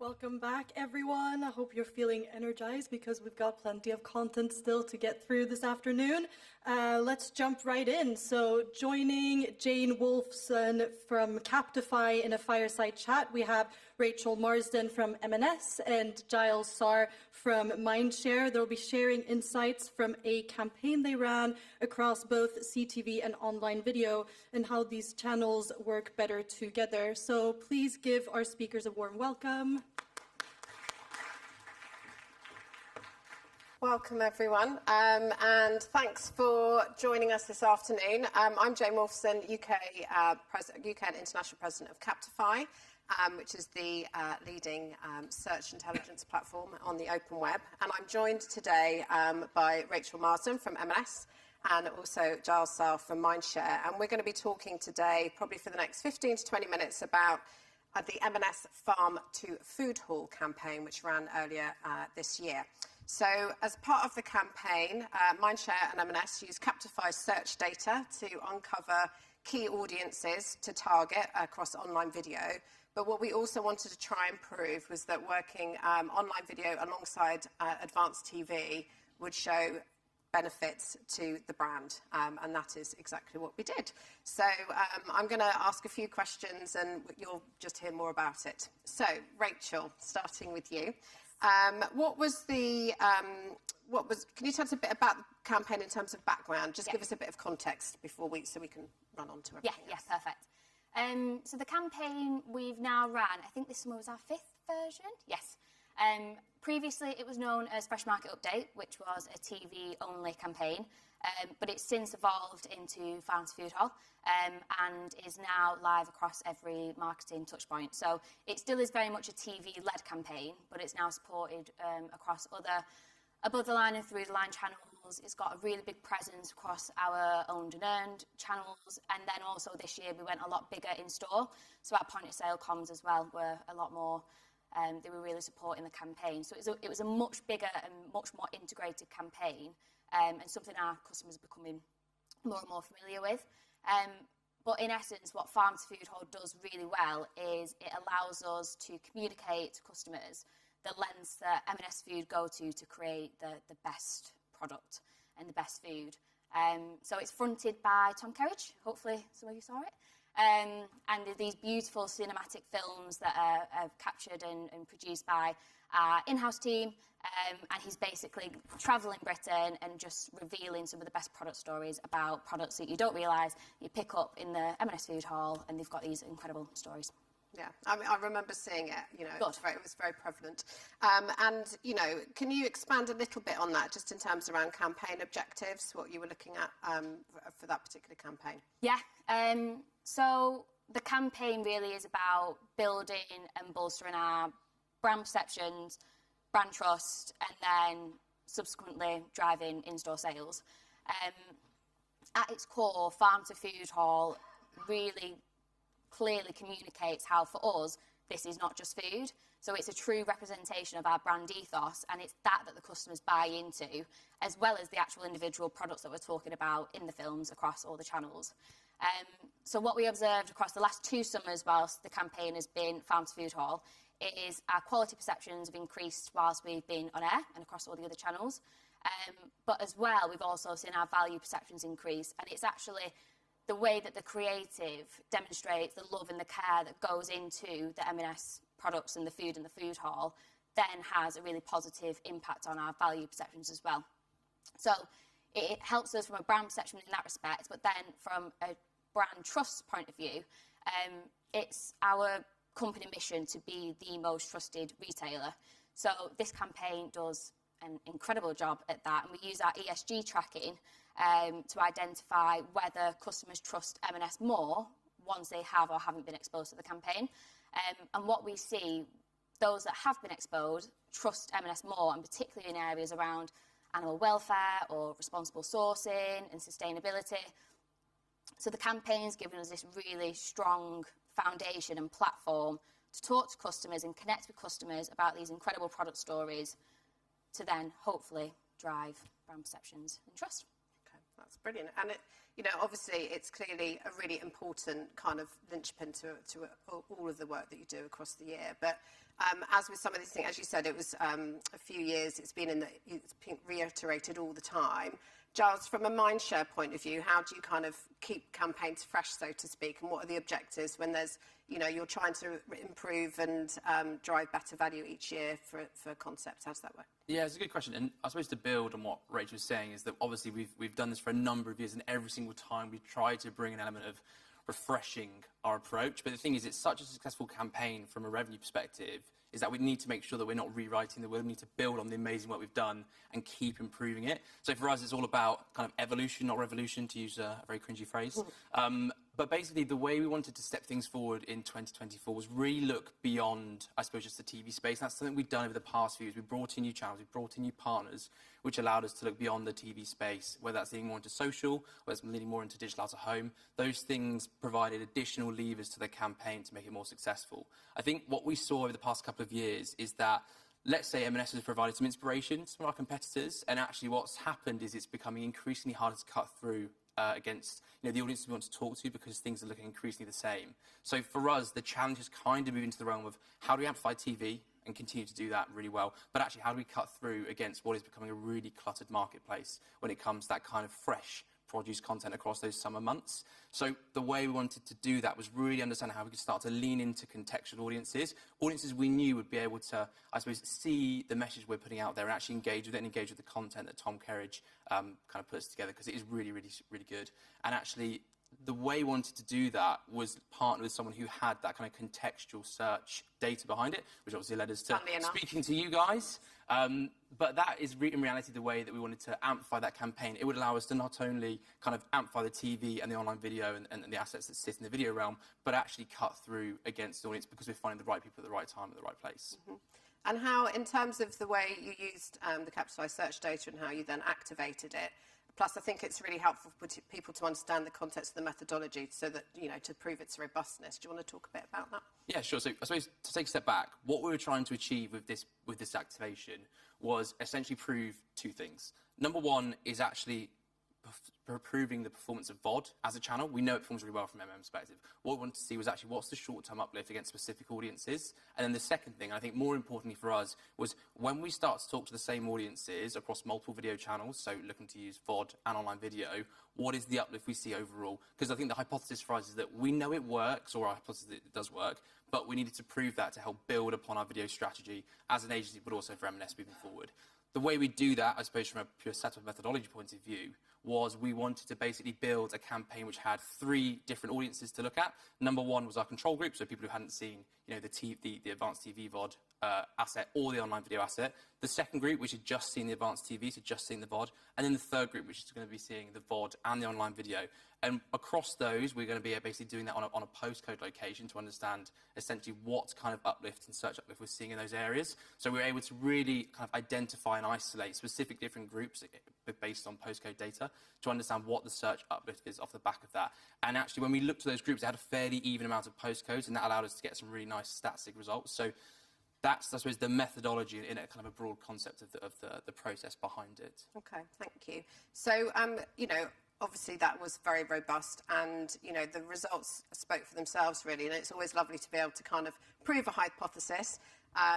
Welcome back, everyone. I hope you're feeling energized because we've got plenty of content still to get through this afternoon. Let's jump right in. So joining Jane Wolfson from Captify in a fireside chat, we have Rachel Marsden from M&S and Giles Saar from Mindshare. They'll be sharing insights from a campaign they ran across both CTV and online video and how these channels work better together. So please give our speakers a warm welcome. Welcome, everyone, and thanks for joining us this afternoon. I'm Jane Wolfson, UK and International President of Captify, which is the leading search intelligence platform on the open web. And I'm joined today by Rachel Marsden from M&S and also Giles Saar from Mindshare. And we're going to be talking today, probably for the next 15 to 20 minutes, about the M&S Farm to Foodhall campaign, which ran earlier this year. So as part of the campaign, Mindshare and M&S use Captify's search data to uncover key audiences to target across online video. But what we also wanted to try and prove was that working online video alongside advanced TV would show benefits to the brand, and that is exactly what we did. So I'm going to ask a few questions and you'll just hear more about it. So Rachel, starting with you. Can you tell us a bit about the campaign in terms of background? Just give us a bit of context before so we can run on to everything else. Perfect. So the campaign we've now ran, I think this summer was our 5th version? Yes. Previously it was known as Fresh Market Update, which was a TV-only campaign, but it's since evolved into Farm to Foodhall and is now live across every marketing touchpoint. So it still is very much a TV-led campaign, but it's now supported across other above-the-line and through-the-line channels. It's got a really big presence across our owned and earned channels, and then also this year we went a lot bigger in store, so our point-of-sale comms as well were a lot more. They were really supporting the campaign. So it was a much bigger and much more integrated campaign, and something our customers are becoming more and more familiar with. But in essence, what Farm to Foodhall does really well is it allows us to communicate to customers the lens that M&S Food go to create the best product and the best food. So it's fronted by Tom Kerridge. Hopefully some of you saw it. And these beautiful cinematic films that are captured and produced by our in-house team. And he's basically travelling Britain and just revealing some of the best product stories about products that you don't realise you pick up in the M&S Foodhall, and they've got these incredible stories. Yeah, I mean, I remember seeing it, it was very prevalent. And, can you expand a little bit on that, just in terms around campaign objectives, what you were looking at for that particular campaign? Yeah, so the campaign really is about building and bolstering our brand perceptions, brand trust, and then subsequently driving in-store sales. At its core, Farm to Foodhall really clearly communicates how, for us, this is not just food. So it's a true representation of our brand ethos, and it's that the customers buy into, as well as the actual individual products that we're talking about in the films across all the channels. So what we observed across the last 2 summers whilst the campaign has been Farm to Foodhall is our quality perceptions have increased whilst we've been on air and across all the other channels. But as well, we've also seen our value perceptions increase, and it's actually the way that the creative demonstrates the love and the care that goes into the M&S products and the food in the food hall then has a really positive impact on our value perceptions as well. So it helps us from a brand perception in that respect, but then from a brand trust point of view, it's our company mission to be the most trusted retailer. So this campaign does an incredible job at that, and we use our ESG tracking to identify whether customers trust M&S more once they have or haven't been exposed to the campaign. And what we see, those that have been exposed trust M&S more, and particularly in areas around animal welfare or responsible sourcing and sustainability. So the campaign's given us this really strong foundation and platform to talk to customers and connect with customers about these incredible product stories to then hopefully drive brand perceptions and trust. Okay, That's brilliant. And obviously it's clearly a really important kind of linchpin to all of the work that you do across the year. But as with some of these things, as you said, it was a few years, it's been reiterated all the time. Giles, from a Mindshare point of view, how do you kind of keep campaigns fresh, so to speak, and what are the objectives when there's, you're trying to improve and drive better value each year for concepts? How does that work? Yeah, it's a good question. And I suppose to build on what Rachel was saying is that obviously we've done this for a number of years, and every single time we've tried to bring an element of refreshing our approach. But the thing is, it's such a successful campaign from a revenue perspective, is that we need to make sure that we're not rewriting the wheel. We need to build on the amazing work we've done and keep improving it. So for us, it's all about kind of evolution, not revolution, to use a very cringy phrase. But basically, the way we wanted to step things forward in 2024 was really look beyond, I suppose, just the TV space. That's something we've done over the past few years. We brought in new channels, we brought in new partners, which allowed us to look beyond the TV space, whether that's leaning more into social, whether it's leaning more into digital out of home. Those things provided additional levers to the campaign to make it more successful. I think what we saw over the past couple of years is that, let's say M&S has provided some inspiration to some of our competitors, and actually what's happened is it's becoming increasingly harder to cut through against the audience we want to talk to, because things are looking increasingly the same. So for us, the challenge is kind of moving into the realm of how do we amplify TV and continue to do that really well, but actually how do we cut through against what is becoming a really cluttered marketplace when it comes to that kind of fresh produce content across those summer months. So the way we wanted to do that was really understand how we could start to lean into contextual audiences we knew would be able to, I suppose, see the message we're putting out there and actually engage with it and engage with the content that Tom Kerridge kind of puts together, because it is really, really, really good. And actually, the way we wanted to do that was partner with someone who had that kind of contextual search data behind it, which obviously led us to speaking to you guys. But that is in reality the way that we wanted to amplify that campaign. It would allow us to not only kind of amplify the TV and the online video and the assets that sit in the video realm, but actually cut through against the audience, because we're finding the right people at the right time at the right place. And how, in terms of the way you used the Captify search data and how you then activated it, plus I think it's really helpful for people to understand the context of the methodology so that, to prove its robustness. Do you want to talk a bit about that? Yeah, sure. So I suppose to take a step back, what we were trying to achieve with this activation was essentially prove two things. Number one is actually improving the performance of VOD as a channel. We know it performs really well from an M&S perspective. What we wanted to see was actually what's the short-term uplift against specific audiences. And then the second thing, I think more importantly for us, was when we start to talk to the same audiences across multiple video channels, so looking to use VOD and online video, what is the uplift we see overall? Because I think the hypothesis for us is that we know it works, or our hypothesis that it does work, but we needed to prove that to help build upon our video strategy as an agency, but also for M&S moving forward. The way we do that, I suppose, from a pure setup methodology point of view, was we wanted to basically build a campaign which had three different audiences to look at. Number one was our control group, so people who hadn't seen, the advanced TV VOD asset or the online video asset. The second group, which had just seen the advanced TV, so just seen the VOD. And then the third group, which is going to be seeing the VOD and the online video. And across those, we're going to be basically doing that on a postcode location to understand essentially what kind of uplift and search uplift we're seeing in those areas. So we're able to really kind of identify and isolate specific different groups based on postcode data to understand what the search uplift is off the back of that. And actually, when we looked at those groups, they had a fairly even amount of postcodes, and that allowed us to get some really nice statistic results. So that's, I suppose, the methodology in a kind of a broad concept of the process behind it. Okay, thank you. So, obviously that was very robust, and, the results spoke for themselves, really, and it's always lovely to be able to kind of prove a hypothesis.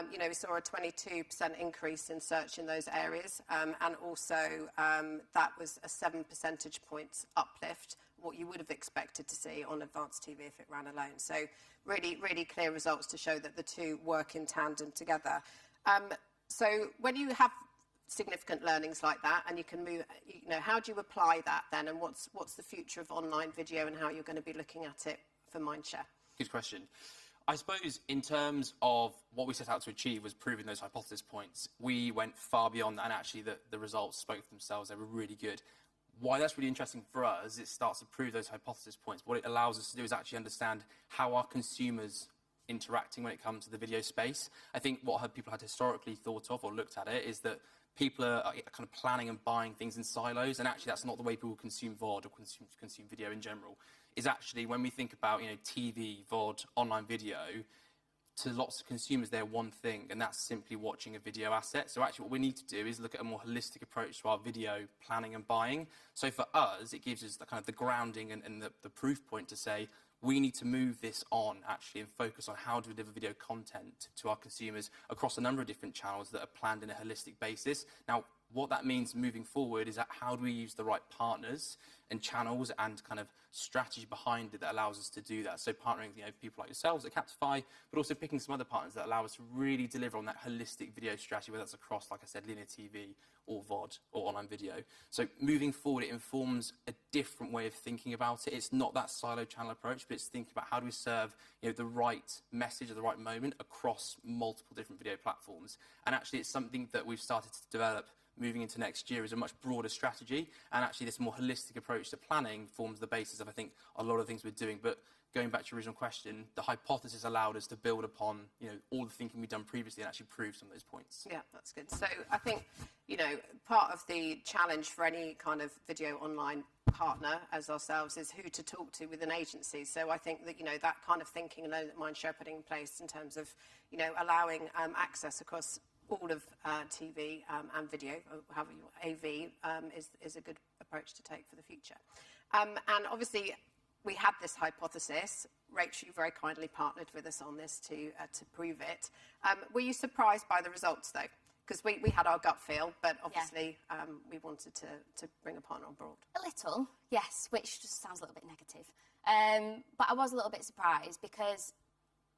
We saw a 22% increase in search in those areas, and also that was a 7 percentage points uplift, what you would have expected to see on advanced TV if it ran alone. So really, really clear results to show that the two work in tandem together. So when you have significant learnings like that, and you can move, how do you apply that then, and what's the future of online video and how you're going to be looking at it for Mindshare? Good question. I suppose in terms of what we set out to achieve was proving those hypothesis points. We went far beyond that, and actually the results spoke for themselves. They were really good. Why that's really interesting for us, it starts to prove those hypothesis points. What it allows us to do is actually understand how our consumers interacting when it comes to the video space. I think what people had historically thought of or looked at it is that people are kind of planning and buying things in silos, and actually that's not the way people consume VOD or consume video in general. Is actually when we think about TV, VOD, online video, to lots of consumers, they're one thing, and that's simply watching a video asset. So actually what we need to do is look at a more holistic approach to our video planning and buying. So for us, it gives us the kind of the grounding and the proof point to say, we need to move this on actually and focus on how to deliver video content to our consumers across a number of different channels that are planned in a holistic basis. Now, what that means moving forward is that how do we use the right partners and channels and kind of strategy behind it that allows us to do that. So partnering, people like yourselves at Captify, but also picking some other partners that allow us to really deliver on that holistic video strategy, whether that's across, like I said, linear TV or VOD or online video. So moving forward, it informs a different way of thinking about it. It's not that silo channel approach, but it's thinking about how do we serve the right message at the right moment across multiple different video platforms. And actually, it's something that we've started to develop moving into next year is a much broader strategy, and actually this more holistic approach to planning forms the basis of, I think, a lot of things we're doing. But going back to your original question, the hypothesis allowed us to build upon, all the thinking we've done previously and actually prove some of those points. Yeah, that's good. So I think, part of the challenge for any kind of video online partner as ourselves is who to talk to with an agency. So I think that, that kind of thinking and that Mindshare putting in place in terms of, allowing access across all of TV and video, or however you want, AV, is a good approach to take for the future. And obviously, we had this hypothesis. Rachel, you very kindly partnered with us on this to prove it. Were you surprised by the results, though? Because we had our gut feel, but obviously we wanted to bring a partner on board. A little, yes, which just sounds a little bit negative. But I was a little bit surprised because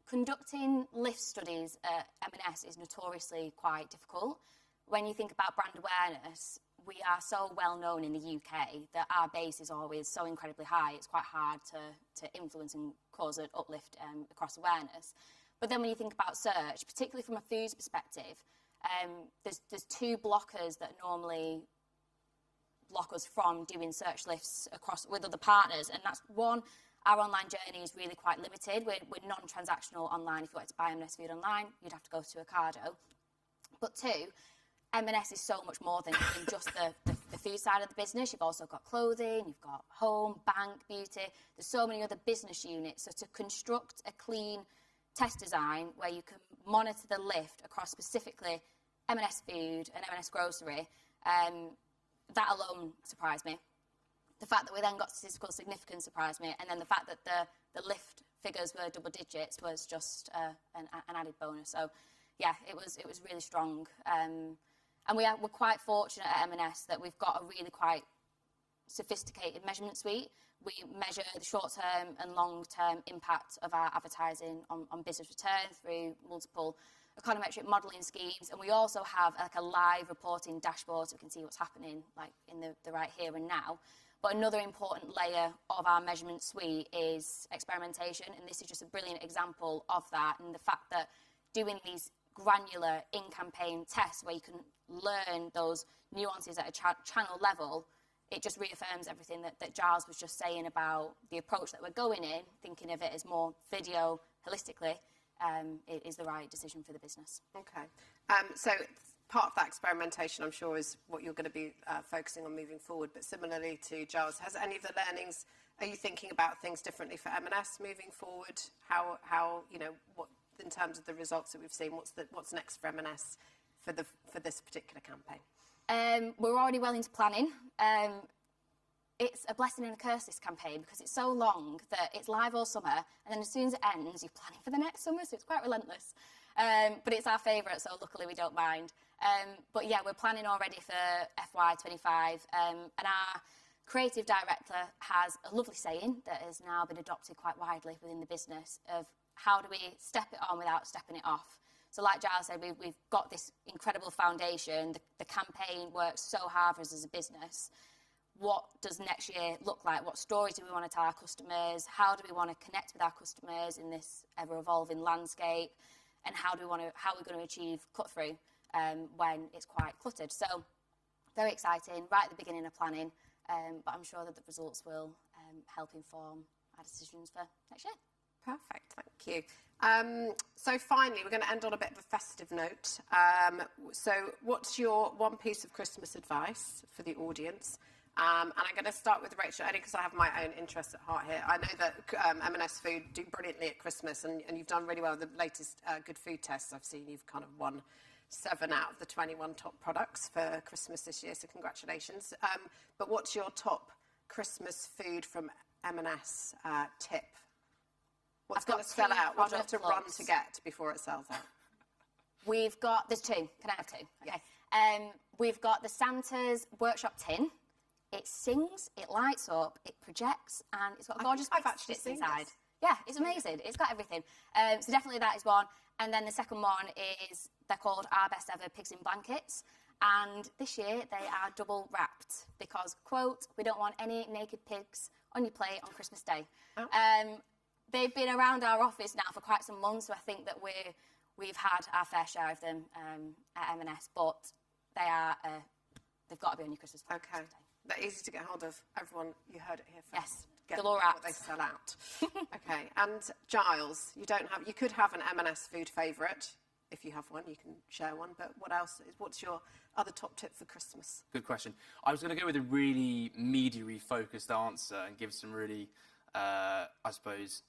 conducting lift studies at M&S is notoriously quite difficult. When you think about brand awareness, we are so well known in the UK that our base is always so incredibly high. It's quite hard to influence and cause an uplift across awareness. But then when you think about search, particularly from a foods perspective, there's two blockers that normally block us from doing search lifts across with other partners, and that's one, our online journey is really quite limited. We're non-transactional online. If you wanted to buy M&S food online, you'd have to go to Ocado. But two, M&S is so much more than just the food side of the business. You've also got clothing, you've got home, bank, beauty. There's so many other business units. So to construct a clean test design where you can monitor the lift across specifically M&S food and M&S grocery, that alone surprised me. The fact that we then got statistical significance surprised me, and then the fact that the lift figures were double digits was just an added bonus. So, yeah, it was really strong. And we're quite fortunate at M&S that we've got a really quite sophisticated measurement suite. We measure the short-term and long-term impact of our advertising on business return through multiple econometric modelling schemes, and we also have a live reporting dashboard so we can see what's happening in the right here and now. But another important layer of our measurement suite is experimentation, and this is just a brilliant example of that, and the fact that doing these granular in-campaign tests where you can learn those nuances at a channel level, it just reaffirms everything that Giles was just saying about the approach that we're going in, thinking of it as more video holistically, it is the right decision for the business. Okay. So part of that experimentation, I'm sure, is what you're going to be focusing on moving forward. But similarly to Giles, has any of the learnings, are you thinking about things differently for M&S moving forward? How what in terms of the results that we've seen, what's next for M&S for this particular campaign? We're already well into planning. It's a blessing and a curse, this campaign, because it's so long that it's live all summer, and then as soon as it ends, you're planning for the next summer, so it's quite relentless. But it's our favourite, so luckily we don't mind. But yeah, we're planning already for FY25, and our creative director has a lovely saying that has now been adopted quite widely within the business of how do we step it on without stepping it off. So like Giles said, we've got this incredible foundation. The campaign works so hard for us as a business. What does next year look like? What stories do we want to tell our customers? How do we want to connect with our customers in this ever-evolving landscape? And how are we going to achieve cut-through when it's quite cluttered? So very exciting, right at the beginning of planning, but I'm sure that the results will help inform our decisions for next year. Perfect, thank you. So finally, we're going to end on a bit of a festive note. So what's your one piece of Christmas advice for the audience? And I'm going to start with Rachel, only because I have my own interests at heart here. I know that M&S Food do brilliantly at Christmas, and you've done really well with the latest Good Food tests I've seen. You've kind of won 7 out of the 21 top products for Christmas this year, so congratulations. But what's your top Christmas food from M&S tip? What's going to sell out? What do you have to run to get before it sells out? There's 2. Can I have 2? Okay. We've got the Santa's Workshop tin. It sings, it lights up, it projects, and it's got gorgeous bits inside. Yeah, it's amazing. It's got everything. So definitely that is one. And then the second one is, they're called Our Best Ever Pigs in Blankets. And this year they are double wrapped because, quote, we don't want any naked pigs on your plate on Christmas Day. Oh. They've been around our office now for quite some months, so I think that we've had our fair share of them at M&S, but they've got to be on your Christmas plate. Okay. They're easy to get hold of. Everyone, you heard it here first. Yes, get galore what they sell out. Okay, and Giles, you could have an M&S food favourite. If you have one, you can share one. But what's your other top tip for Christmas? Good question. I was going to go with a really media focused answer and give some really, I suppose,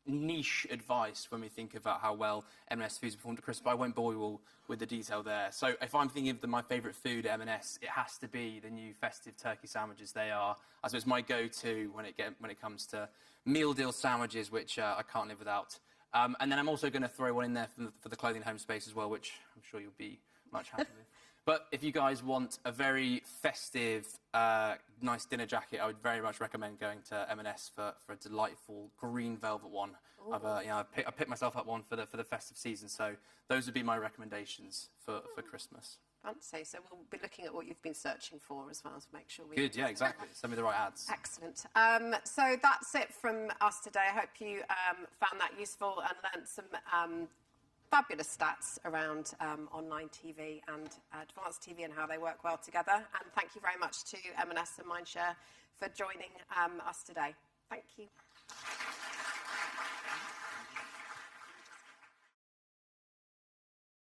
niche advice when we think about how well M&S Foods performed at Christmas, but I won't bore you all with the detail there. So if I'm thinking of my favourite food at M&S, it has to be the new festive turkey sandwiches. They are, I suppose, my go-to when it comes to meal deal sandwiches, which I can't live without. And then I'm also going to throw one in there for the clothing home space as well, which I'm sure you'll be much happy with. But if you guys want a very festive, nice dinner jacket, I would very much recommend going to M&S for a delightful green velvet one. I picked myself up one for the festive season, so those would be my recommendations for Christmas. Fancy. So we'll be looking at what you've been searching for as well to make sure we... Good, yeah, exactly. Send me the right ads. Excellent. So that's it from us today. I hope you found that useful and learnt some fabulous stats around online TV and advanced TV and how they work well together. And thank you very much to M&S and Mindshare for joining us today. Thank you.